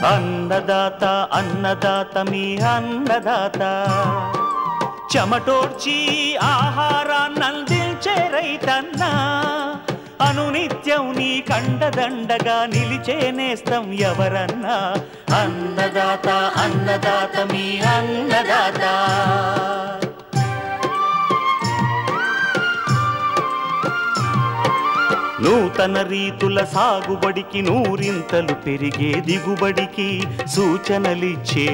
అన్నదాత అన్నదాత మీ అన్నదాత చెమటోడ్చి ఆహారాన్నందించే రైతన్నా అనునిత్యం నీ కండదండగా నిలిచే నేస్తం ఎవరన్నా అన్నదాత అన్నదాత మీ అన్నదాత నూతన రీతుల సాగుబడికి నూరింతలు పెరిగే దిగుబడికి సూచనలిచ్చే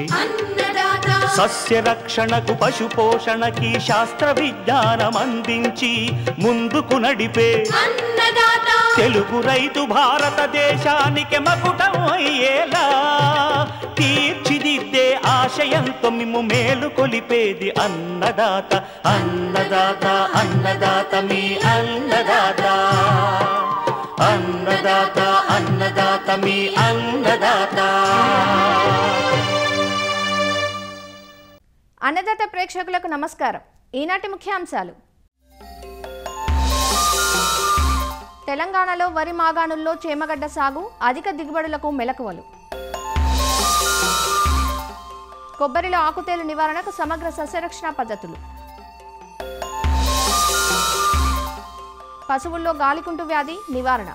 సస్య రక్షణకు పశు పోషణకి శాస్త్ర విజ్ఞానం అందించి ముందుకు నడిపే తెలుగు రైతు భారతదేశానికి మకుటం అయ్యేలా తీర్చిదిద్దే ఆశయంతో మిమ్ము మేలు కొలిపేది అన్నదాత అన్నదాత అన్నదాత మీ అన్నదాత అన్నదాత అన్నదాత మీ అన్నదాత. అన్నదాత ప్రేక్షకులకు నమస్కారం. ఈనాటి ముఖ్యాంశాలు: తెలంగాణలో వరి మాగాణుల్లో చేమగడ్డ సాగు, అధిక దిగుబడులకు మెలకువలు. కొబ్బరిలో ఆకుతేలు నివారణకు సమగ్ర సస్యరక్షణ పద్ధతులు. పశువుల్లో గాలికుంటు వ్యాధి నివారణ.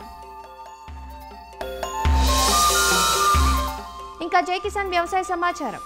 ఇంకా జై కిసాన్ వ్యవసాయ సమాచారం.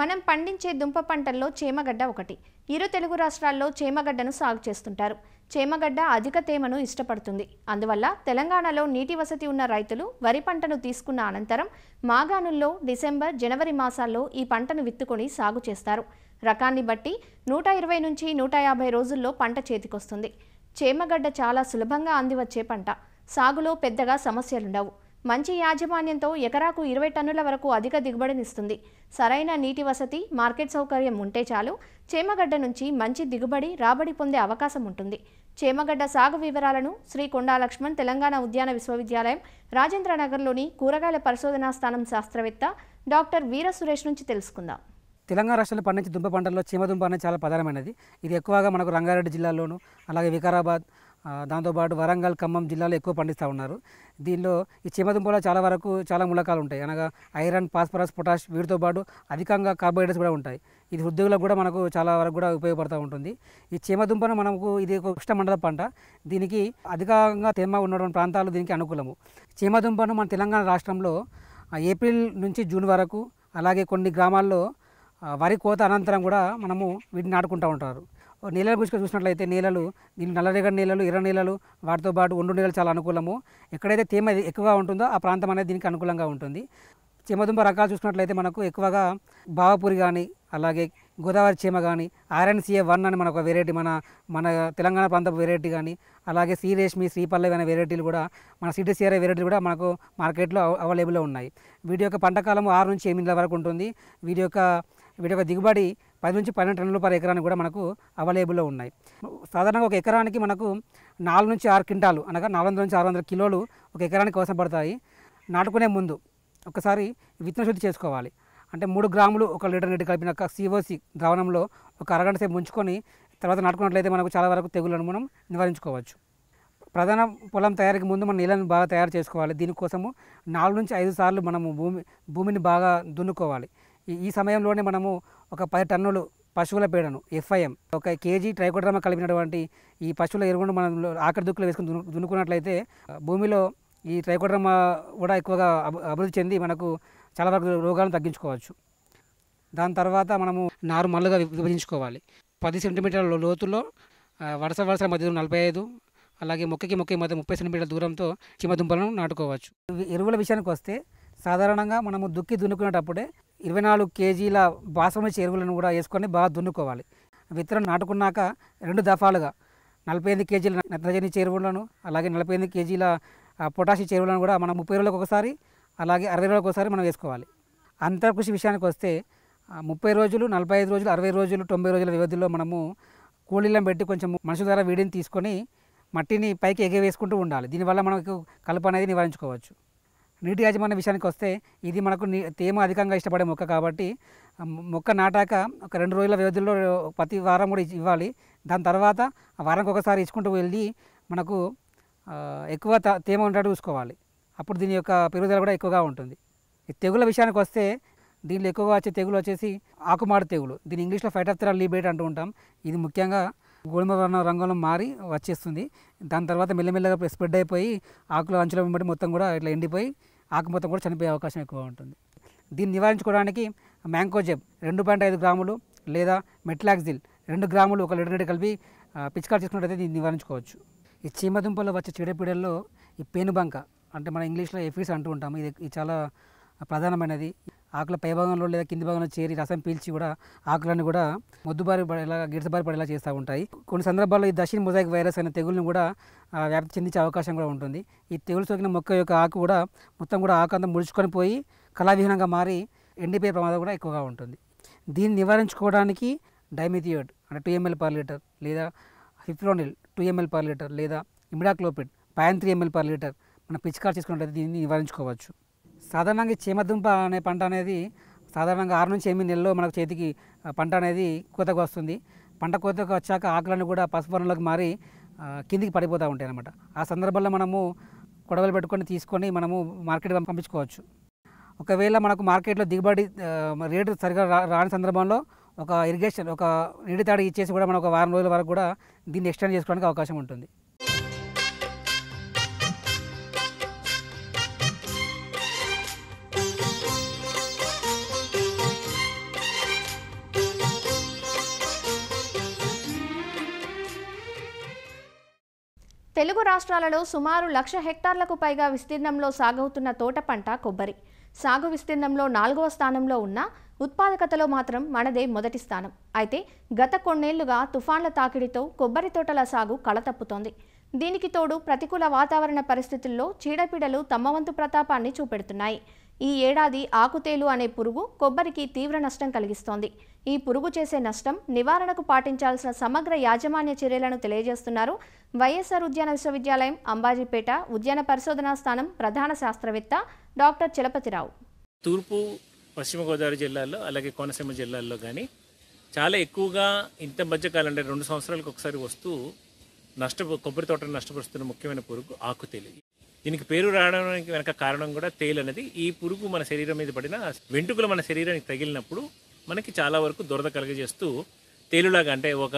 మనం పండించే దుంప పంటల్లో చేమగడ్డ ఒకటి. ఇరు తెలుగు రాష్ట్రాల్లో చేమగడ్డను సాగు చేస్తుంటారు. చేమగడ్డ అధిక తేమను ఇష్టపడుతుంది. అందువల్ల తెలంగాణలో నీటి వసతి ఉన్న రైతులు వరి పంటను తీసుకున్న అనంతరం మాగాణుల్లో డిసెంబర్, జనవరి మాసాల్లో ఈ పంటను విత్తుకొని సాగు చేస్తారు. రకాన్ని బట్టి 120 నుంచి 150 రోజుల్లో పంట చేతికొస్తుంది. చేమగడ్డ చాలా సులభంగా అందివచ్చే పంట. సాగులో పెద్దగా సమస్యలుండవు. మంచి యాజమాన్యంతో ఎకరాకు 20 టన్నుల వరకు అధిక దిగుబడినిస్తుంది. సరైన నీటి వసతి, మార్కెట్ సౌకర్యం ఉంటే చాలు చేమగడ్డ నుంచి మంచి దిగుబడి, రాబడి పొందే అవకాశం ఉంటుంది. చేమగడ్డ సాగు వివరాలను శ్రీ కొండా లక్ష్మణ్ తెలంగాణ ఉద్యాన విశ్వవిద్యాలయం రాజేంద్రనగర్లోని కూరగాయల పరిశోధనా స్థానం శాస్త్రవేత్త డాక్టర్ వీర సురేష్ నుంచి తెలుసుకుందాం. తెలంగాణ రాష్ట్రంలో పండించే దుంప పంటల్లో చీమదుంప అనేది చాలా ప్రధానమైనది. ఇది ఎక్కువగా మనకు రంగారెడ్డి జిల్లాలోను, అలాగే వికారాబాద్, దాంతోపాటు వరంగల్, ఖమ్మం జిల్లాలో ఎక్కువ పండిస్తూ ఉన్నారు. దీనిలో ఈ చీమదుంపలో చాలా వరకు చాలా మూలకాలు ఉంటాయి. అనగా ఐరన్, ఫాస్ఫరస్, పొటాష్, వీటితో పాటు అధికంగా కార్బోహైడ్రేట్స్ కూడా ఉంటాయి. ఇది హృద్యోగులకు కూడా మనకు చాలా వరకు కూడా ఉపయోగపడుతూ ఉంటుంది. ఈ చీమదుంపను మనకు ఇది ఒక ఉష్ణమండల పంట. దీనికి అధికంగా తేమ ఉన్నటువంటి ప్రాంతాలు దీనికి అనుకూలము. చీమదుంపను మన తెలంగాణ రాష్ట్రంలో ఏప్రిల్ నుంచి జూన్ వరకు, అలాగే కొన్ని గ్రామాల్లో వరి కోత అనంతరం కూడా మనము వీటిని నాటుకుంటూ ఉంటారు. నేలల గురించి చూసినట్లయితే నేలలు దీని నల్లరేగడి నేలలు, ఎర్ర నేలలు, వాటితో పాటు ఒండు నేలలు చాలా అనుకూలము. ఎక్కడైతే తేమ ఎక్కువగా ఉంటుందో ఆ ప్రాంతం అనేది దీనికి అనుకూలంగా ఉంటుంది. చీమదుంప రకాలు చూసినట్లయితే మనకు ఎక్కువగా బావపూరి కానీ, అలాగే గోదావరి చీమ కానీ, RNCA1 అని మనకు వెరైటీ, మన తెలంగాణ ప్రాంత వెరైటీ కానీ, అలాగే శ్రీరేష్మి, శ్రీపల్లవి అనే వెరైటీలు కూడా, మన CTCRI వెరైటీలు కూడా మనకు మార్కెట్లో అవైలబుల్లో ఉన్నాయి. వీటి యొక్క పంట కాలం 6 నుంచి 8 నెలల వరకు ఉంటుంది. వీటి యొక్క దిగుబడి 10 నుంచి 12 టన్నులు పర్ ఎకరానికి కూడా మనకు అవైలబుల్లో ఉన్నాయి. సాధారణంగా ఒక ఎకరానికి మనకు 4 నుంచి 6 క్వింటాలు, అనగా 400 నుంచి 600 కిలోలు ఒక ఎకరానికి అవసరం పడతాయి. నాటుకునే ముందు ఒకసారి విత్తన శుద్ధి చేసుకోవాలి. అంటే 3 గ్రాములు 1 లీటర్ నీటి కలిపిన COC ద్రావణంలో ఒక అరగంట సేపు ఉంచుకొని తర్వాత నాటుకున్నట్లయితే మనకు చాలా వరకు తెగులను మనం నివారించుకోవచ్చు. ప్రధాన పొలం తయారీకి ముందు మనం నీళ్ళని బాగా తయారు చేసుకోవాలి. దీనికోసము 4 నుంచి 5 సార్లు మనము భూమిని బాగా దున్నుకోవాలి. ఈ సమయంలోనే మనము ఒక 10 టన్నులు పశువుల పేడను FIM, 1 కేజీ ట్రైకోడర్మా కలిపినటువంటి ఈ పశువుల ఎరువును మనం ఆఖరి దుక్కులు వేసుకుని దున్నుకున్నట్లయితే భూమిలో ఈ ట్రైకోడర్మా కూడా ఎక్కువగా అభివృద్ధి చెంది మనకు చాలా వరకు రోగాలను తగ్గించుకోవచ్చు. దాని తర్వాత మనము నారు మల్లుగా విభజించుకోవాలి. 10 సెంటీమీటర్ల లోతుల్లో వరుస మధ్య 45, అలాగే మొక్కకి మధ్య 30 సెంటీమీటర్ల దూరంతో చీమదుంపలను నాటుకోవచ్చు. ఎరువుల విషయానికి వస్తే సాధారణంగా మనము దున్నుకునేటప్పుడే 24 కేజీల బాసమతి ఎరువులను కూడా వేసుకొని బాగా దున్నుకోవాలి. విత్తనం నాటుకున్నాక 2 దఫాలుగా 45 కేజీల నత్రజని ఎరువులను, అలాగే 45 కేజీల పొటాషియం ఎరువులను కూడా మనం 30 రోజులకు ఒకసారి, అలాగే 60 రోజులకు ఒకసారి మనం వేసుకోవాలి. అంతర్కృషి విషయానికి వస్తే 30 రోజులు, 45 రోజులు, 60 రోజులు, 90 రోజుల వ్యవధిలో మనము కూలీలను పెట్టి కొంచెం మనుషుల ద్వారా వీడిని తీసుకొని మట్టిని పైకి ఎగవేసుకుంటూ ఉండాలి. దీనివల్ల మనకు కలుపు అనేది నివారించుకోవచ్చు. నీటి యాజమాన్య విషయానికి వస్తే ఇది మనకు తేమ అధికంగా ఇష్టపడే మొక్క కాబట్టి మొక్క నాటాక ఒక 2 రోజుల వ్యవధిలో ప్రతి వారం కూడా ఇవ్వాలి. దాని తర్వాత వారానికి ఒకసారి ఇచ్చుకుంటూ వెళ్ళి మనకు ఎక్కువ తేమ ఉండేట్టు చూసుకోవాలి. అప్పుడు దీని యొక్క పెరుగుదల కూడా ఎక్కువగా ఉంటుంది. ఈ తెగుల విషయానికి వస్తే దీనిలో ఎక్కువగా వచ్చే తెగులు వచ్చేసి ఆకుమాడు తెగులు. దీని ఇంగ్లీష్లో ఫైటోప్తెరా లీబేట్ అంటూ ఉంటాం. ఇది ముఖ్యంగా గోధుమ వర్ణ రంగులో మారి వచ్చేస్తుంది. దాని తర్వాత మెల్లమెల్లగా స్ప్రెడ్ అయిపోయి ఆకుల అంచుల వెంబడి మొత్తం కూడా ఇట్లా ఎండిపోయి ఆకు మొత్తం కూడా చనిపోయే అవకాశం ఎక్కువ ఉంటుంది. దీన్ని నివారించుకోవడానికి మ్యాంకోజెబ్ 2.5 గ్రాములు లేదా మెట్లాక్సిల్ 2 గ్రాములు 1 లీటర్ నీటి కలిపి పిచికారి చేసుకున్నట్టయితే దీన్ని నివారించుకోవచ్చు. ఈ చీమదుంపలో వచ్చే చీడపీడల్లో ఈ పేనుబంక అంటే మన ఇంగ్లీష్లో ఎఫిడ్స్ అంటూ ఉంటాము. ఇది చాలా ప్రధానమైనది. ఆకుల పైభాగంలో లేదా కింది భాగంలో చేరి రసం పీల్చి కూడా ఆకులను కూడా మొద్దుబారి పడేలా గిడసబారి పడేలా చేస్తూ ఉంటాయి. కొన్ని సందర్భాల్లో ఈ దశిన్ మొజాయిక్ వైరస్ అనే తెగులను కూడా వ్యాప్తి చెందించే అవకాశం కూడా ఉంటుంది. ఈ తెగులు సోకిన మొక్క యొక్క ఆకు కూడా మొత్తం కూడా ఆకు అంతా ముడుచుకొని పోయి కళావిహీనంగా మారి ఎండిపోయే ప్రమాదం కూడా ఎక్కువగా ఉంటుంది. దీన్ని నివారించుకోవడానికి డైమిథియోడ్ అంటే 2 ml per లీటర్ లేదా ఫిప్రోనిల్ 2 ml per లీటర్ లేదా ఇమిడాక్లోపిడ్ 0.3 ml per లీటర్ మనం పిచికారి చేసుకున్నట్లయితే దీన్ని నివారించుకోవచ్చు. సాధారణంగా చీమదుంప అనే పంట అనేది సాధారణంగా 6 నుంచి 8 నెలల్లో మనకు చేతికి పంట అనేది కోతకు వస్తుంది. పంట కోతకు వచ్చాక ఆకులన్నీ కూడా పసుపు వర్ణంలోకి మారి కిందికి పడిపోతూ ఉంటాయి అన్నమాట. ఆ సందర్భంలో మనము కొడవలు పెట్టుకొని తీసుకొని మనము మార్కెట్కి పంపించుకోవచ్చు. ఒకవేళ మనకు మార్కెట్లో దిగుబడి రేటు సరిగా రాని సందర్భంలో ఒక ఇరిగేషన్ ఒక నీటి తాడి ఇచ్చేసి కూడా మనం ఒక వారం రోజుల వరకు కూడా దీన్ని ఎక్స్టెండ్ చేసుకోవడానికి అవకాశం ఉంటుంది. తెలుగు రాష్ట్రాలలో సుమారు 1,00,000 హెక్టార్లకు పైగా విస్తీర్ణంలో సాగవుతున్న తోట పంట కొబ్బరి. సాగు విస్తీర్ణంలో 4వ స్థానంలో ఉన్న ఉత్పాదకతలో మాత్రం మనదే మొదటి స్థానం. అయితే గత కొన్నేళ్లుగా తుఫాన్ల తాకిడితో కొబ్బరి తోటల సాగు కళతప్పుతోంది. దీనికి తోడు ప్రతికూల వాతావరణ పరిస్థితుల్లో చీడపీడలు తమ వంతు ప్రతాపాన్ని చూపెడుతున్నాయి. ఈ ఏడాది ఆకుతేలు అనే పురుగు కొబ్బరికి తీవ్ర నష్టం కలిగిస్తోంది. ఈ పురుగు చేసే నష్టం నివారణకు పాటించాల్సిన సమగ్ర యాజమాన్య చర్యలను తెలియజేస్తున్నారు వైఎస్ఆర్ ఉద్యాన విశ్వవిద్యాలయం అంబాజీపేట ఉద్యాన పరిశోధనా స్థానం ప్రధాన శాస్త్రవేత్త డాక్టర్ చలపతిరావు. తూర్పు పశ్చిమ గోదావరి జిల్లాల్లో అలాగే కోనసీమ జిల్లాల్లో కానీ చాలా ఎక్కువగా ఇంత మధ్యకాలం అంటే 2 సంవత్సరాలకు ఒకసారి వస్తూ కొబ్బరి తోటను నష్టపరుస్తున్న ముఖ్యమైన పురుగు ఆకుతేలు. దీనికి పేరు రావడానికి వెనక కారణం కూడా తేలు అనేది. ఈ పురుగు మన శరీరం మీద పడిన వెంట్రుకలు మన శరీరానికి తగిలినప్పుడు మనకి చాలా వరకు దురద కలుగజేస్తూ తేలులాగా అంటే ఒక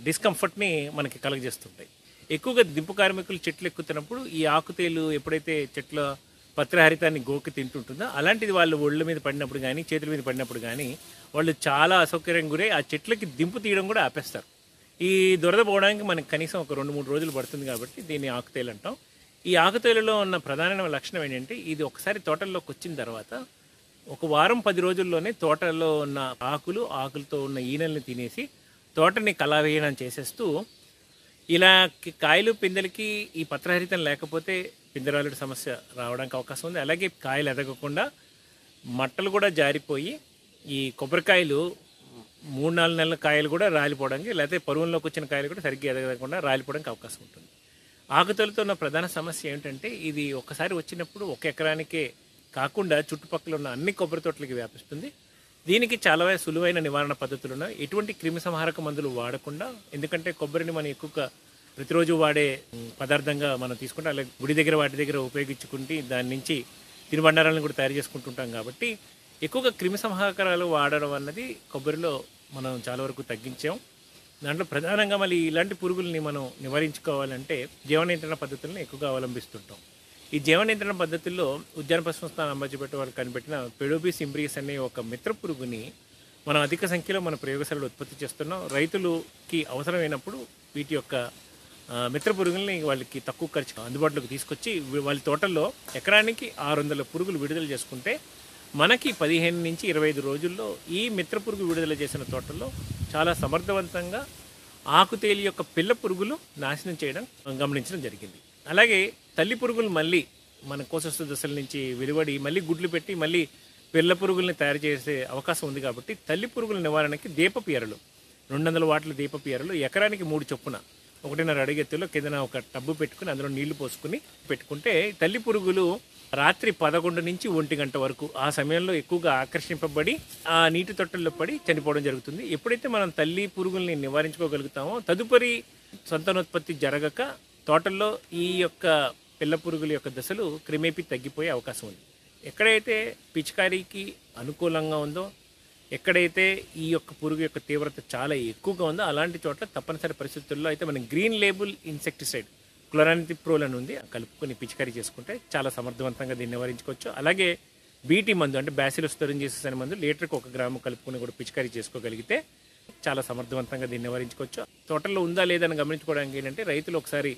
డిస్కంఫర్ట్ని మనకి కలుగజేస్తుంటాయి. ఎక్కువగా దింపు కార్మికులు చెట్లు ఎక్కుతున్నప్పుడు ఈ ఆకుతేలు ఎప్పుడైతే చెట్ల పత్రహరితాన్ని గోకి తింటుంటుందో అలాంటిది వాళ్ళు ఒళ్ళ మీద పడినప్పుడు కానీ చేతుల మీద పడినప్పుడు కానీ వాళ్ళు చాలా అసౌకర్యం గురై ఆ చెట్లకి దింపు తీయడం కూడా ఆపేస్తారు. ఈ దురద పోవడానికి మనకి కనీసం ఒక 2-3 రోజులు పడుతుంది కాబట్టి దీన్ని ఆకుతేలు అంటాం. ఈ ఆకుతేలులో ఉన్న ప్రధానమైన లక్షణం ఏంటంటే ఇది ఒకసారి తోటల్లోకి వచ్చిన తర్వాత ఒక వారం 10 రోజుల్లోనే తోటలో ఉన్న ఆకులతో ఉన్న ఈనెల్ని తినేసి తోటని కళావిహీనం చేసేస్తూ ఇలా కాయలు పిందెలకి ఈ పత్రహరితం లేకపోతే పిందెరాలుడి సమస్య రావడానికి అవకాశం ఉంది. అలాగే కాయలు ఎదగకుండా మట్టలు కూడా జారిపోయి ఈ కొబ్బరికాయలు 3-4 నెలల కాయలు కూడా రాలిపోవడానికి లేకపోతే పరువుల్లోకి వచ్చిన కాయలు కూడా సరిగ్గా ఎదగకుండా రాలిపోవడానికి అవకాశం ఉంటుంది. ఆకుతేలుతో ఉన్న ప్రధాన సమస్య ఏమిటంటే ఇది ఒక్కసారి వచ్చినప్పుడు 1 ఎకరానికే కాకుండా చుట్టుపక్కల ఉన్న అన్ని కొబ్బరి తోటలకి వ్యాపిస్తుంది. దీనికి చాలా సులువైన నివారణ పద్ధతులు ఉన్నాయి. ఎటువంటి క్రిమి సంహారక మందులు వాడకుండా, ఎందుకంటే కొబ్బరిని మనం ఎక్కువగా ప్రతిరోజు వాడే పదార్థంగా మనం తీసుకుంటాం, అలాగే గుడి దగ్గర వాటి దగ్గర ఉపయోగించుకుంటే దాని నుంచి తినుబండారాలను కూడా తయారు చేసుకుంటుంటాం. కాబట్టి ఎక్కువగా క్రిమి సంహారకాలు వాడడం అన్నది కొబ్బరిలో మనం చాలా వరకు తగ్గించాం. దాంట్లో ప్రధానంగా మళ్ళీ ఇలాంటి పురుగుల్ని మనం నివారించుకోవాలంటే జీవ నియంత్రణ పద్ధతులను ఎక్కువగా అవలంబిస్తుంటాం. ఈ జీవ నియంత్రణ పద్ధతుల్లో ఉద్యాన పరిశోధన స్థానం అంబాజీపేట వాళ్ళు కనిపెట్టిన పెడోబిస్ ఇంబ్రియస్ అనే ఒక మిత్ర పురుగుని మనం అధిక సంఖ్యలో మన ప్రయోగశాలలో ఉత్పత్తి చేస్తున్నాం. రైతులకి అవసరమైనప్పుడు వీటి యొక్క మిత్ర పురుగుల్ని వాళ్ళకి తక్కువ ఖర్చు అందుబాటులోకి తీసుకొచ్చి వాళ్ళ తోటల్లో ఎకరానికి 600 పురుగులు విడుదల చేసుకుంటే మనకి 15 నుంచి 25 రోజుల్లో ఈ మిత్ర పురుగు విడుదల చేసిన తోటల్లో చాలా సమర్థవంతంగా ఆకుతేలి యొక్క పిల్ల పురుగులు నాశనం చేయడం గమనించడం జరిగింది. అలాగే తల్లి పురుగులు మళ్ళీ మన కోశస్థ దశల నుంచి వెలువడి మళ్ళీ గుడ్లు పెట్టి మళ్ళీ పిల్ల పురుగుల్ని తయారు చేసే అవకాశం ఉంది. కాబట్టి తల్లి పురుగుల నివారణకి దీపపు ఎరలు 200 వాట్ల దీపపు ఎరలు ఎకరానికి 3 చొప్పున 1.5 అడుగు ఎత్తులో కిందన ఒక టబ్బు పెట్టుకుని అందులో నీళ్లు పోసుకుని పెట్టుకుంటే తల్లి పురుగులు రాత్రి 11 నుంచి 1 గంట వరకు ఆ సమయంలో ఎక్కువగా ఆకర్షింపబడి ఆ నీటి తొట్టల్లో పడి చనిపోవడం జరుగుతుంది. ఎప్పుడైతే మనం తల్లి పురుగుల్ని నివారించుకోగలుగుతామో తదుపరి సంతానోత్పత్తి జరగక తోటల్లో ఈ యొక్క పిల్ల పురుగుల యొక్క దశలు క్రమేపీ తగ్గిపోయే అవకాశం ఉంది. ఎక్కడైతే పిచికారీకి అనుకూలంగా ఉందో, ఎక్కడైతే ఈ యొక్క పురుగు యొక్క తీవ్రత చాలా ఎక్కువగా ఉందో అలాంటి చోట్ల తప్పనిసరి పరిస్థితుల్లో అయితే మనం గ్రీన్ లేబుల్ ఇన్సెక్టిసైడ్ క్లోరానిథిప్రోల్ అని ఉంది, కలుపుకొని పిచికారీ చేసుకుంటే చాలా సమర్థవంతంగా దీన్ని నివారించుకోవచ్చు. అలాగే బీటీ మందు అంటే బ్యాసిలస్ థురింజిసిస్ అనే మందు లీటర్కి 1 గ్రాము కలుపుకొని కూడా పిచికారీ చేసుకోగలిగితే చాలా సమర్థవంతంగా దీన్ని నివారించుకోవచ్చు. తోటల్లో ఉందా లేదని గమనించుకోవడానికి ఏంటంటే రైతులు ఒకసారి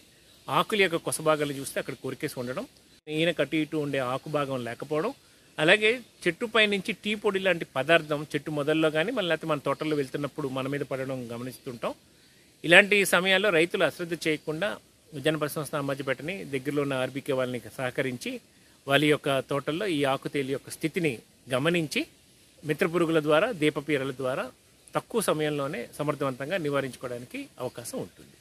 ఆకుల యొక్క కొస భాగాలు చూస్తే అక్కడ కొరికేసి ఉండడం, ఈయన కట్టు ఇటు ఉండే ఆకు భాగం లేకపోవడం, అలాగే చెట్టుపై నుంచి టీ పొడి లాంటి పదార్థం చెట్టు మొదల్లో కానీ మళ్ళీ లేకపోతే మన తోటల్లో వెళ్తున్నప్పుడు మన మీద పడడం గమనిస్తుంటాం. ఇలాంటి సమయాల్లో రైతులు అశ్రద్ధ చేయకుండా విజ్ఞాన పరిశోధన మధ్యపెట్టని దగ్గరలో ఉన్న ఆర్బీకే వాళ్ళని సహకరించి వాళ్ళ యొక్క తోటల్లో ఈ ఆకుతేలి యొక్క స్థితిని గమనించి మిత్ర పురుగుల ద్వారా దీపపీరల ద్వారా తక్కువ సమయంలోనే సమర్థవంతంగా నివారించుకోవడానికి అవకాశం ఉంటుంది.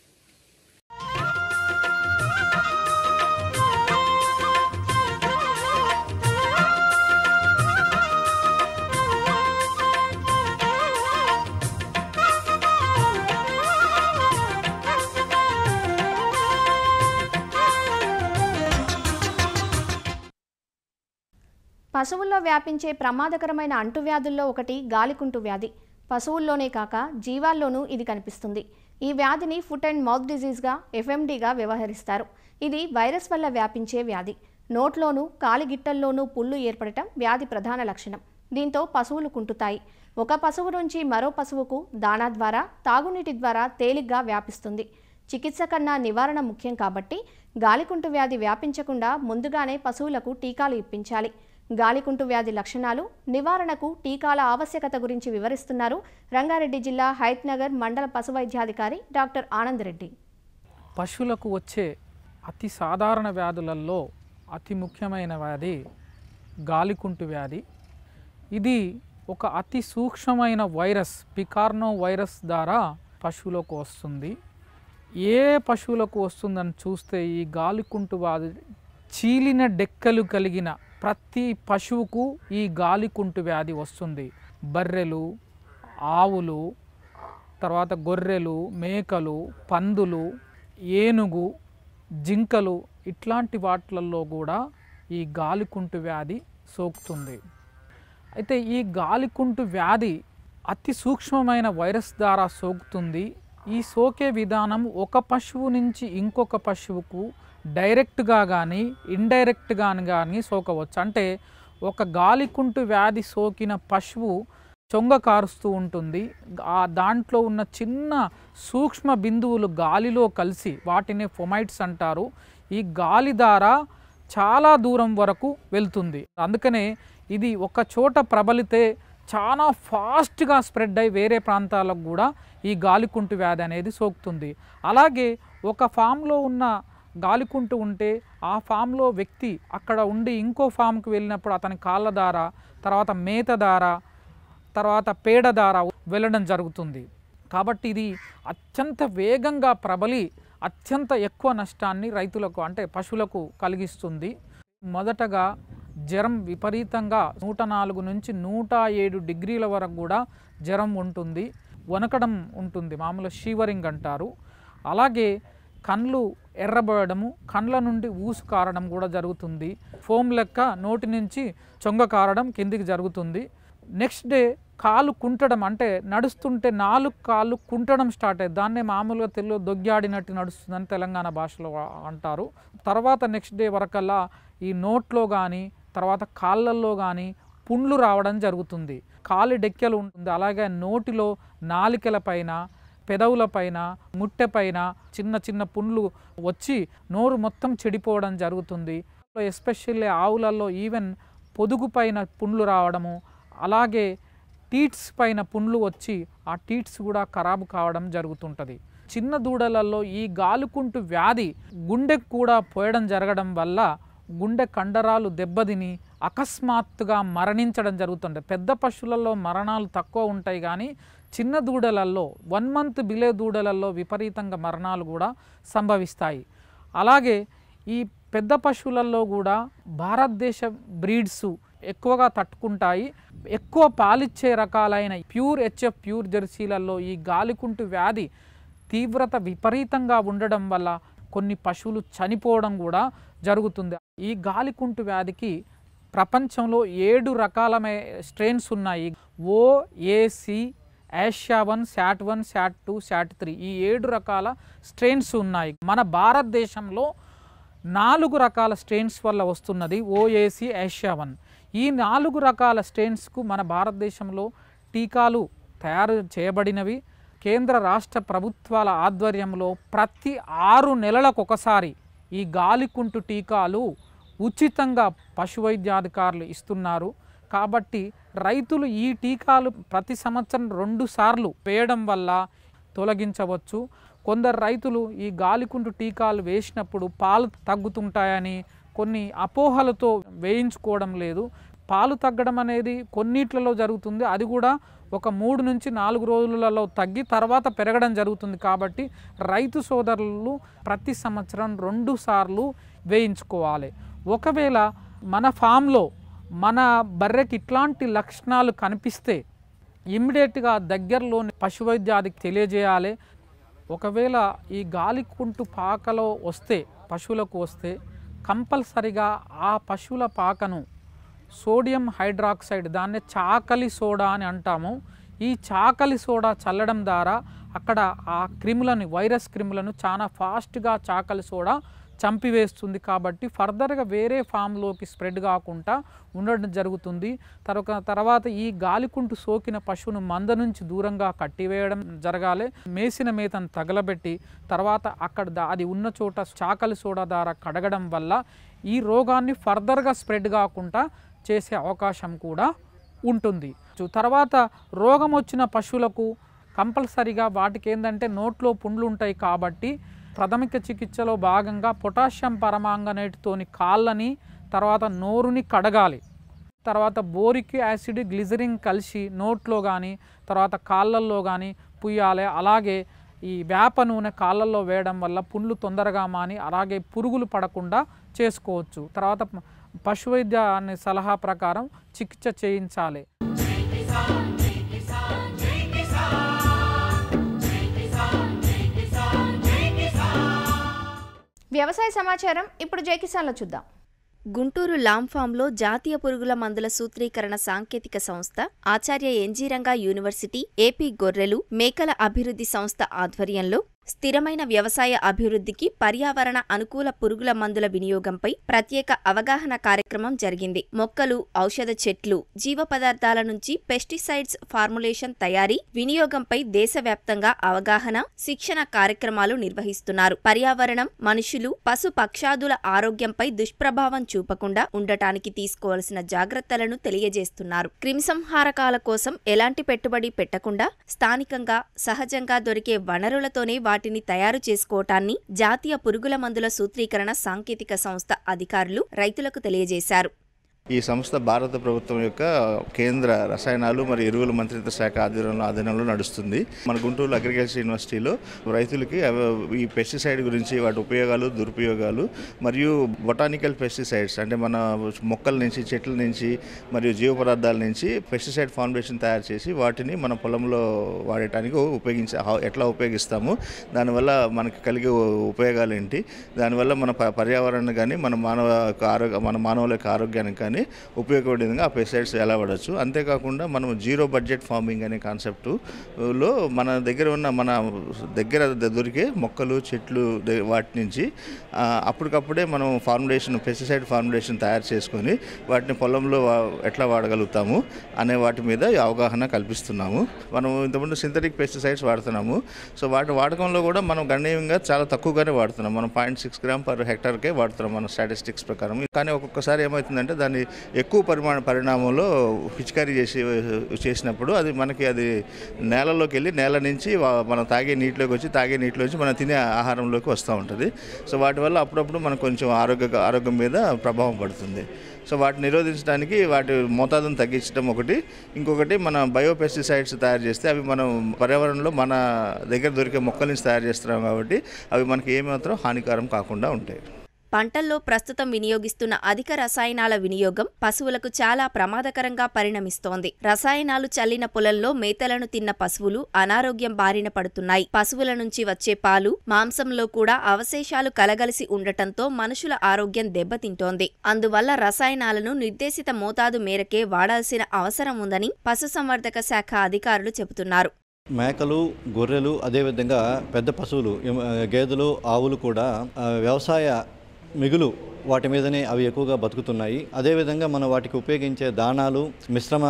పశువుల్లో వ్యాపించే ప్రమాదకరమైన అంటువ్యాధుల్లో ఒకటి గాలికుంటు వ్యాధి. పశువుల్లోనే కాక జీవాల్లోనూ ఇది కనిపిస్తుంది. ఈ వ్యాధిని ఫుట్ అండ్ మౌత్ డిజీజ్గా ఎఫ్ఎండిగా వ్యవహరిస్తారు. ఇది వైరస్ వల్ల వ్యాపించే వ్యాధి. నోట్లోనూ కాలిగిట్టల్లోనూ పుళ్ళు ఏర్పడటం వ్యాధి ప్రధాన లక్షణం. దీంతో పశువులు కుంటుతాయి. ఒక పశువు నుంచి మరో పశువుకు దాణా ద్వారా, తాగునీటి ద్వారా తేలిగ్గా వ్యాపిస్తుంది. చికిత్స కన్నా నివారణ ముఖ్యం కాబట్టి గాలికుంటు వ్యాధి వ్యాపించకుండా ముందుగానే పశువులకు టీకాలు ఇప్పించాలి. గాలికుంటు వ్యాధి లక్షణాలు, నివారణకు టీకాల ఆవశ్యకత గురించి వివరిస్తున్నారు రంగారెడ్డి జిల్లా హైత్నగర్ మండల పశు వైద్యాధికారి డాక్టర్ ఆనంద్ రెడ్డి. పశువులకు వచ్చే అతి సాధారణ వ్యాధులలో అతి ముఖ్యమైన వ్యాధి గాలికుంటు వ్యాధి. ఇది ఒక అతి సూక్ష్మమైన వైరస్, పికార్నో వైరస్ ద్వారా పశువులకు వస్తుంది. ఏ పశువులకు వస్తుందని చూస్తే ఈ గాలికుంటు వ్యాధి చీలిన డెక్కలు కలిగిన ప్రతి పశువుకు ఈ గాలికుంటు వ్యాధి వస్తుంది. బర్రెలు, ఆవులు, తర్వాత గొర్రెలు, మేకలు, పందులు, ఏనుగు, జింకలు ఇట్లాంటి వాటిలలో కూడా ఈ గాలికుంటు వ్యాధి సోకుతుంది. అయితే ఈ గాలికుంటు వ్యాధి అతి సూక్ష్మమైన వైరస్ ద్వారా సోకుతుంది. ఈ సోకే విధానం ఒక పశువు నుంచి ఇంకొక పశువుకు డైరెక్ట్గా కానీ ఇండైరెక్ట్గా కానీ సోకవచ్చు. అంటే ఒక గాలికుంటు వ్యాధి సోకిన పశువు చొంగ కారుస్తూ ఉంటుంది. దాంట్లో ఉన్న చిన్న సూక్ష్మ బిందువులు గాలిలో కలిసి వాటిని ఫొమైట్స్ అంటారు. ఈ గాలి ద్వారా చాలా దూరం వరకు వెళ్తుంది. అందుకనే ఇది ఒక చోట ప్రబలితే చాలా ఫాస్ట్గా స్ప్రెడ్ అయి వేరే ప్రాంతాలకు కూడా ఈ గాలికుంటు వ్యాధి అనేది సోకుతుంది. అలాగే ఒక ఫామ్లో ఉన్న గాలికుంటు ఉంటే ఆ ఫామ్లో వ్యక్తి అక్కడ ఉండి ఇంకో ఫామ్కి వెళ్ళినప్పుడు అతని కాళ్ళ ద్వారా, తర్వాత మేత ద్వారా, తర్వాత పేడ ద్వారా వెళ్ళడం జరుగుతుంది. కాబట్టి ఇది అత్యంత వేగంగా ప్రబలి అత్యంత ఎక్కువ నష్టాన్ని రైతులకు అంటే పశువులకు కలిగిస్తుంది. మొదటగా జ్వరం విపరీతంగా 104 నుంచి 107 డిగ్రీల వరకు కూడా జ్వరం ఉంటుంది. వణకడం ఉంటుంది, మామూలు షీవరింగ్ అంటారు. అలాగే కళ్ళు ఎర్రబడము, కండ్ల నుండి ఊసు కారడం కూడా జరుగుతుంది. ఫోమ్ లెక్క నోటి నుంచి చొంగ కారడం కిందికి జరుగుతుంది. నెక్స్ట్ డే కాలు కుంటడం, అంటే నడుస్తుంటే 4 కాళ్ళు కుంటడం స్టార్ట్ అయ్యింది. దాన్నే మామూలుగా తెలుగులో దొగ్గాడినట్టు నడుస్తుందని తెలంగాణ భాషలో అంటారు. తర్వాత నెక్స్ట్ డే వరకల్లా ఈ నోట్లో కానీ తర్వాత కాళ్ళల్లో కానీ పుండ్లు రావడం జరుగుతుంది. కాలి డెక్కెలు ఉంటుంది. అలాగే నోటిలో నాలికల పైన, పెదవుల పైన, ముట్టె పైన చిన్న చిన్న పుండ్లు వచ్చి నోరు మొత్తం చెడిపోవడం జరుగుతుంది. ఎస్పెషల్లీ ఆవులలో ఈవెన్ పొదుగు పైన పుండ్లు రావడము, అలాగే టీట్స్ పైన పుండ్లు వచ్చి ఆ టీట్స్ కూడా ఖరాబు కావడం జరుగుతుంటుంది. చిన్న దూడలలో ఈ గాలికుంటు వ్యాధి గుండెకు కూడా పోయడం జరగడం వల్ల గుండె కండరాలు దెబ్బతిని అకస్మాత్తుగా మరణించడం జరుగుతుంది. పెద్ద పశువులలో మరణాలు తక్కువ ఉంటాయి, కానీ చిన్న దూడలలో 1 మంత్ బిలే దూడలలో విపరీతంగా మరణాలు కూడా సంభవిస్తాయి. అలాగే ఈ పెద్ద పశువులలో కూడా భారతదేశ బ్రీడ్స్ ఎక్కువగా తట్టుకుంటాయి. ఎక్కువ పాలిచ్చే రకాలైన ప్యూర్ హెచ్ఎఫ్ ప్యూర్ జెర్సీలలో ఈ గాలికుంటు వ్యాధి తీవ్రత విపరీతంగా ఉండడం వల్ల కొన్ని పశువులు చనిపోవడం కూడా జరుగుతుంది. ఈ గాలికుంటు వ్యాధికి ప్రపంచంలో 7 రకాలమైన స్ట్రెయిన్స్ ఉన్నాయి. ఓఏసి, ఏషియా 1, శాట్ 1, శాట్ 2, శాట్ 3 ఈ 7 రకాల స్ట్రెయిన్స్ ఉన్నాయి. మన భారతదేశంలో 4 రకాల స్ట్రెయిన్స్ వల్ల వస్తున్నది ఓఏసి, ఏషియా 1. ఈ 4 రకాల స్ట్రెయిన్స్కు మన భారతదేశంలో టీకాలు తయారు చేయబడినవి. కేంద్ర రాష్ట్ర ప్రభుత్వాల ఆధ్వర్యంలో ప్రతి 6 నెలలకు ఒకసారి ఈ గాలికుంటు టీకాలు ఉచితంగా పశువైద్యాధికారులు ఇస్తున్నారు. కాబట్టి రైతులు ఈ టీకాలు ప్రతి సంవత్సరం 2 సార్లు వేయడం వల్ల తొలగించవచ్చు. కొందరు రైతులు ఈ గాలికుంటు టీకాలు వేసినప్పుడు పాలు తగ్గుతుంటాయని కొన్ని అపోహలతో వేయించుకోవడం లేదు. పాలు తగ్గడం అనేది కొన్నిట్లలో జరుగుతుంది. అది కూడా ఒక 3 నుంచి 4 రోజులలో తగ్గి తర్వాత పెరగడం జరుగుతుంది. కాబట్టి రైతు సోదరులు ప్రతి సంవత్సరం 2 సార్లు వేయించుకోవాలి. ఒకవేళ మన ఫామ్లో మన బర్రెకి ఇట్లాంటి లక్షణాలు కనిపిస్తే ఇమ్మీడియట్గా దగ్గరలోని పశువైద్యాధికి తెలియజేయాలి. ఒకవేళ ఈ గాలికుంటు పాకలో వస్తే పశువులకు వస్తే కంపల్సరిగా ఆ పశువుల పాకను సోడియం హైడ్రాక్సైడ్, దాన్నే చాకలి సోడా అని అంటాము, ఈ చాకలి సోడా చల్లడం ద్వారా అక్కడ ఆ క్రిములను, వైరస్ క్రిములను చాలా ఫాస్ట్గా చాకలి సోడా చంపివేస్తుంది. కాబట్టి ఫర్దర్గా వేరే ఫామ్లోకి స్ప్రెడ్ కాకుండా ఉండడం జరుగుతుంది. తర్వాత ఈ గాలికుంటు సోకిన పశువును మంద నుంచి దూరంగా కట్టివేయడం జరగాలి. మేసిన మేతను తగలబెట్టి తర్వాత అక్కడ అది ఉన్న చోట చాకలి సోడా ద్వారా కడగడం వల్ల ఈ రోగాన్ని ఫర్దర్గా స్ప్రెడ్ కాకుండా చేసే అవకాశం కూడా ఉంటుంది. తర్వాత రోగం వచ్చిన పశువులకు కంపల్సరిగా వాటికి ఏంటంటే నోట్లో పుండ్లు ఉంటాయి. కాబట్టి ప్రాథమిక చికిత్సలో భాగంగా పొటాషియం పరమాంగనేట్తోని కాళ్ళని తర్వాత నోరుని కడగాలి. తర్వాత బోరిక్ యాసిడ్, గ్లిజరిన్ కలిసి నోట్లో కానీ తర్వాత కాళ్ళల్లో కానీ పుయ్యాలి. అలాగే ఈ వేప నూనె కాళ్ళల్లో వేయడం వల్ల పుండ్లు తొందరగా మాని అలాగే పురుగులు పడకుండా చేసుకోవచ్చు. తర్వాత పశువైద్య అనే సలహా ప్రకారం చికిత్స చేయించాలి. వ్యవసాయ సమాచారం ఇప్పుడు జై కిసాన్లో చూద్దాం. గుంటూరు లామ్ ఫామ్లో జాతీయ పురుగుల మందుల సూత్రీకరణ సాంకేతిక సంస్థ, ఆచార్య ఎన్జీ రంగా యూనివర్సిటీ, ఏపీ గొర్రెలు మేకల అభివృద్ధి సంస్థ ఆధ్వర్యంలో స్థిరమైన వ్యవసాయ అభివృద్ధికి పర్యావరణ అనుకూల పురుగుల మందుల వినియోగంపై ప్రత్యేక అవగాహన కార్యక్రమం జరిగింది. మొక్కలు, ఔషధ చెట్లు, జీవ పదార్థాల నుంచి పెస్టిసైడ్స్ ఫార్ములేషన్ తయారీ, వినియోగంపై దేశవ్యాప్తంగా అవగాహన, శిక్షణ కార్యక్రమాలు నిర్వహిస్తున్నారు. పర్యావరణం, మనుషులు, పశు పక్షాదుల ఆరోగ్యంపై దుష్ప్రభావం చూపకుండా ఉండటానికి తీసుకోవాల్సిన జాగ్రత్తలను తెలియజేస్తున్నారు. క్రిమిసంహారకాల కోసం ఎలాంటి పెట్టుబడి పెట్టకుండా స్థానికంగా సహజంగా దొరికే వనరులతోనే వాటిని తయారు చేసుకోవటాన్ని జాతీయ పురుగుల మందుల సూత్రీకరణ సాంకేతిక సంస్థ అధికారులు రైతులకు తెలియజేశారు. ఈ సంస్థ భారత ప్రభుత్వం యొక్క కేంద్ర రసాయనాలు మరియు ఎరువుల మంత్రిత్వ శాఖ ఆధీనంలో నడుస్తుంది. మన గుంటూరు అగ్రికల్చర్ యూనివర్సిటీలో రైతులకి ఈ పెస్టిసైడ్ గురించి, వాటి ఉపయోగాలు, దురుపయోగాలు మరియు బొటానికల్ పెస్టిసైడ్స్ అంటే మన మొక్కల నుంచి, చెట్ల నుంచి మరియు జీవ పదార్థాల నుంచి పెస్టిసైడ్ ఫార్ములేషన్ తయారు చేసి వాటిని మన పొలంలో వాడటానికి ఎట్లా ఉపయోగిస్తాము, దానివల్ల మనకి కలిగే ఉపయోగాలు ఏంటి, దానివల్ల మన పర్యావరణాన్ని కానీ మన మానవుల యొక్క ఆరోగ్యానికి కానీ ఉపయోగపడే విధంగా ఆ పెస్టిసైడ్స్ ఎలా వాడచ్చు. అంతేకాకుండా మనం జీరో బడ్జెట్ ఫార్మింగ్ అనే కాన్సెప్టులో మన దగ్గర దొరికే మొక్కలు, చెట్లు వాటి నుంచి అప్పటికప్పుడే మనం పెస్టిసైడ్ ఫార్ములేషన్ తయారు చేసుకొని వాటిని పొలంలో ఎట్లా వాడగలుగుతాము అనే వాటి మీద అవగాహన కల్పిస్తున్నాము. మనం ఇంతకుముందు సింథటిక్ పెస్టిసైడ్స్ వాడుతున్నాము. సో వాటి వాడకంలో కూడా మనం గణనీయంగా చాలా తక్కువగానే వాడుతున్నాం. మనం 0.6 గ్రామ్ పర్ హెక్టార్కే వాడుతున్నాం మన స్టాటిస్టిక్స్ ప్రకారం. కానీ ఒక్కొక్కసారి ఏమవుతుందంటే దాన్ని ఎక్కువ పరిణామంలో పిచికారీ చేసినప్పుడు అది మనకి అది నేలలోకి వెళ్ళి నేల నుంచి మనం తాగే నీటిలోకి వచ్చి తాగే నీటిలోంచి మనం తినే ఆహారంలోకి వస్తూ ఉంటుంది. సో వాటి వల్ల అప్పుడప్పుడు మనకు కొంచెం ఆరోగ్యం మీద ప్రభావం పడుతుంది. సో వాటిని నిరోధించడానికి వాటి మోతాదును తగ్గించడం ఒకటి, ఇంకొకటి మన బయోపెస్టిసైడ్స్ తయారు చేస్తే అవి మనం పర్యావరణంలో మన దగ్గర దొరికే మొక్కల నుంచి తయారు చేస్తున్నాం కాబట్టి అవి మనకి ఏమాత్రం హానికరం కాకుండా ఉంటాయి. పంటల్లో ప్రస్తుతం వినియోగిస్తున్న అధిక రసాయనాల వినియోగం పశువులకు చాలా ప్రమాదకరంగా పరిణమిస్తోంది. రసాయనాలు చల్లిన పొలంలో మేతలను తిన్న పశువులు అనారోగ్యం బారిన పడుతున్నాయి. పశువుల నుంచి వచ్చే పాలు, మాంసంలో కూడా అవశేషాలు కలగలిసి ఉండటంతో మనుషుల ఆరోగ్యం దెబ్బతింటోంది. అందువల్ల రసాయనాలను నిర్దేశిత మోతాదు మేరకే వాడాల్సిన అవసరం ఉందని పశుసంవర్ధక శాఖ అధికారులు చెబుతున్నారు. మేకలు, గొర్రెలు, అదేవిధంగా పెద్ద పశువులు, గేదెలు, ఆవులు కూడా వ్యవసాయ మిగులు వాటి మీదనే అవి ఎక్కువగా బతుకుతున్నాయి. అదేవిధంగా మనం వాటికి ఉపయోగించే దానాలు, మిశ్రమ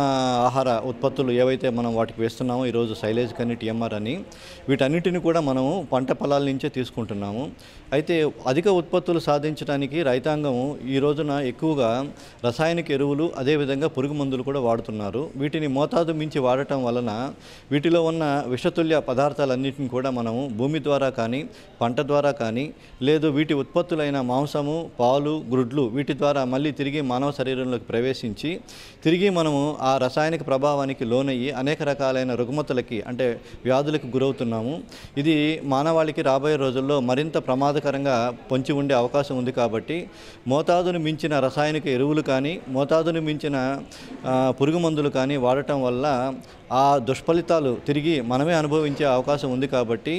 ఆహార ఉత్పత్తులు ఏవైతే మనం వాటికి వేస్తున్నామో ఈరోజు సైలేజ్ కానీ టీఎంఆర్ అని, వీటన్నిటిని కూడా మనము పంట పొలాల నుంచే తీసుకుంటున్నాము. అయితే అధిక ఉత్పత్తులు సాధించడానికి రైతాంగం ఈ రోజున ఎక్కువగా రసాయనిక ఎరువులు, అదేవిధంగా పురుగు మందులు కూడా వాడుతున్నారు. వీటిని మోతాదు మించి వాడటం వలన వీటిలో ఉన్న విషతుల్య పదార్థాలన్నింటిని కూడా మనము భూమి ద్వారా కానీ, పంట ద్వారా కానీ, లేదు వీటి ఉత్పత్తులైన మాంసము, పాలు, గ్రుడ్లు వీటి ద్వారా మళ్ళీ తిరిగి మానవ శరీరంలోకి ప్రవేశించి తిరిగి మనము ఆ రసాయనిక ప్రభావానికి లోనయ్యి అనేక రకాలైన రుగ్మతలకి అంటే వ్యాధులకు గురవుతున్నాము. ఇది మానవాళికి రాబోయే రోజుల్లో మరింత ప్రమాదకరంగా పొంచి ఉండే అవకాశం ఉంది. కాబట్టి మోతాదును మించిన రసాయనిక ఎరువులు కానీ, మోతాదును మించిన పురుగు మందులు కానీ వాడటం వల్ల ఆ దుష్ఫలితాలు తిరిగి మనమే అనుభవించే అవకాశం ఉంది. కాబట్టి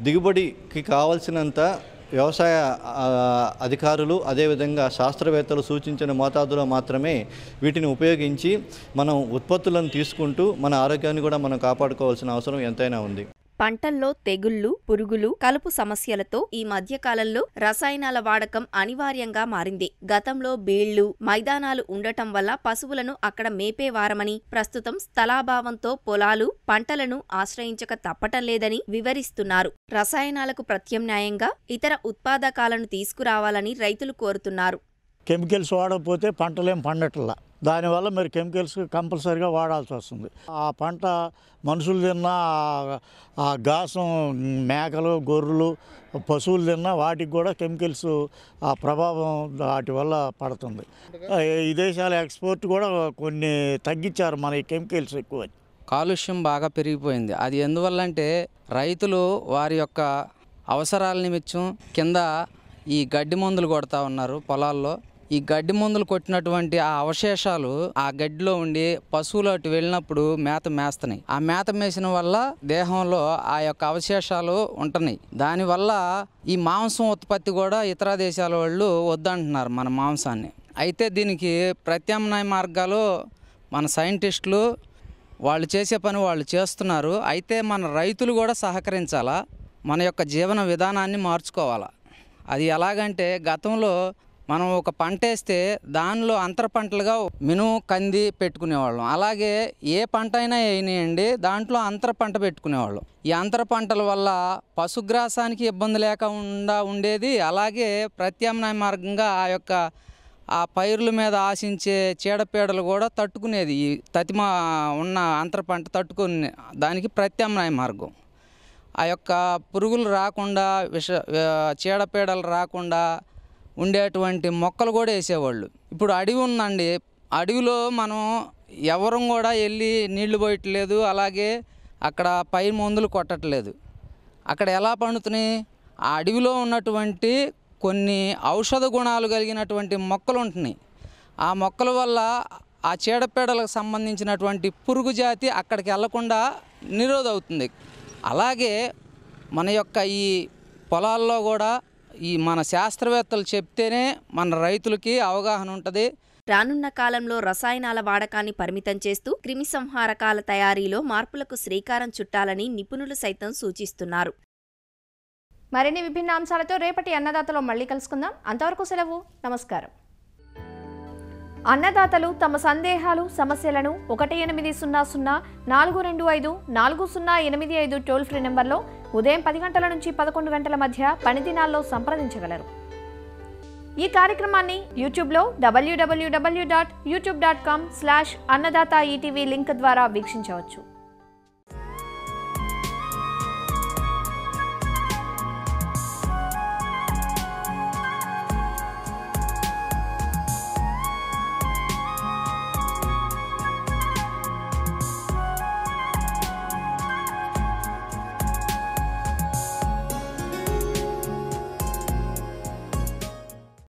దిగుబడికి కావలసినంత వ్యవసాయ అధికారులు, అదేవిధంగా శాస్త్రవేత్తలు సూచించిన మోతాదులో మాత్రమే వీటిని ఉపయోగించి మనం ఉత్పత్తులను తీసుకుంటూ మన ఆరోగ్యాన్ని కూడా మనం కాపాడుకోవాల్సిన అవసరం ఎంతైనా ఉంది. పంటల్లో తెగుళ్లు, పురుగులు, కలుపు సమస్యలతో ఈ మధ్యకాలంలో రసాయనాల వాడకం అనివార్యంగా మారింది. గతంలో బీళ్లు, మైదానాలు ఉండటం వల్ల పశువులను అక్కడ మేపేవారమని, ప్రస్తుతం స్థలాభావంతో పొలాలు, పంటలను ఆశ్రయించక తప్పటం లేదని వివరిస్తున్నారు. రసాయనాలకు ప్రత్యామ్నాయంగా ఇతర ఉత్పాదకాలను తీసుకురావాలని రైతులు కోరుతున్నారు. కెమికల్స్ వాడకపోతే పంటలేం పండట్లా, దానివల్ల మరి కెమికల్స్ కంపల్సరీగా వాడాల్సి వస్తుంది. ఆ పంట మనుషులు తిన్నా, ఆ గాసం మేకలు, గొర్రెలు, పశువులు తిన్నా వాటికి కూడా కెమికల్స్ ఆ ప్రభావం వాటి వల్ల పడుతుంది. ఈ దేశాల ఎక్స్పోర్ట్ కూడా కొన్ని తగ్గించారు మన ఈ కెమికల్స్ ఎక్కువ. కాలుష్యం బాగా పెరిగిపోయింది. అది ఎందువల్ల అంటే రైతులు వారి యొక్క అవసరాల నిమిత్తం కింద ఈ గడ్డి మందులు కొడతా ఉన్నారు పొలాల్లో. ఈ గడ్డి మందులు కొట్టినటువంటి ఆ అవశేషాలు ఆ గడ్డిలో ఉండి పశువులు అటు వెళ్ళినప్పుడు మేత మేస్తున్నాయి. ఆ మేత మేసిన వల్ల దేహంలో ఆ యొక్క అవశేషాలు ఉంటున్నాయి. దానివల్ల ఈ మాంసం ఉత్పత్తి కూడా ఇతర దేశాల వాళ్ళు వద్దంటున్నారు మన మాంసాన్ని. అయితే దీనికి ప్రత్యామ్నాయ మార్గాలు మన సైంటిస్టులు వాళ్ళు చేసే పని వాళ్ళు చేస్తున్నారు. అయితే మన రైతులు కూడా సహకరించాలా, మన యొక్క జీవన విధానాన్ని మార్చుకోవాలా. అది ఎలాగంటే గతంలో మనం ఒక పంట వేస్తే దానిలో అంతర పంటలుగా మినుము, కంది పెట్టుకునేవాళ్ళం. అలాగే ఏ పంట అయినా వేయనియండి దాంట్లో అంతర పంట పెట్టుకునేవాళ్ళం. ఈ అంతర పంటల వల్ల పశుగ్రాసానికి ఇబ్బంది లేకుండా ఉండేది. అలాగే ప్రత్యామ్నాయ మార్గంగా ఆ పైర్ల మీద ఆశించే చీడపీడలు కూడా తట్టుకునేది. ఈ తతిమ ఉన్న అంతర పంట తట్టుకునే దానికి ప్రత్యామ్నాయ మార్గం. ఆ యొక్క పురుగులు రాకుండా, చీడపీడలు రాకుండా ఉండేటువంటి మొక్కలు కూడా వేసేవాళ్ళు. ఇప్పుడు అడవి ఉందండి, అడవిలో మనం ఎవరం కూడా వెళ్ళి నీళ్లు పోయట్లేదు, అలాగే అక్కడ పై మందులు కొట్టట్లేదు. అక్కడ ఎలా పండుతున్నాయి? ఆ అడవిలో ఉన్నటువంటి కొన్ని ఔషధ గుణాలు కలిగినటువంటి మొక్కలు ఉంటున్నాయి. ఆ మొక్కల వల్ల ఆ చీడపీడలకు సంబంధించినటువంటి పురుగు జాతి అక్కడికి వెళ్లకుండా నిరోధవుతుంది. అలాగే మన యొక్క ఈ పొలాల్లో కూడా ఈ మన శాస్త్రవేత్తలు చెప్తేనే మన రైతులకి అవగాహన ఉంటుంది. రానున్న కాలంలో రసాయనాల వాడకాన్ని పరిమితం చేస్తూ క్రిమిసంహారకాల తయారీలో మార్పులకు శ్రీకారం చుట్టాలని నిపుణులు సైతం సూచిస్తున్నారు. మరిన్ని విభిన్న అంశాలతో రేపటి అన్నదాతలో మళ్ళీ కలుసుకుందాం. అంతవరకు సెలవు. నమస్కారం. అన్నదాతలు తమ సందేహాలు, సమస్యలను 1800-425-4085 టోల్ ఫ్రీ నెంబర్లో ఉదయం 10 గంటల నుంచి 11 గంటల మధ్య పని దినాల్లో సంప్రదించగలరు. ఈ కార్యక్రమాన్ని యూట్యూబ్లో www.youtube.com/annadaata ETV లింక్ ద్వారా వీక్షించవచ్చు.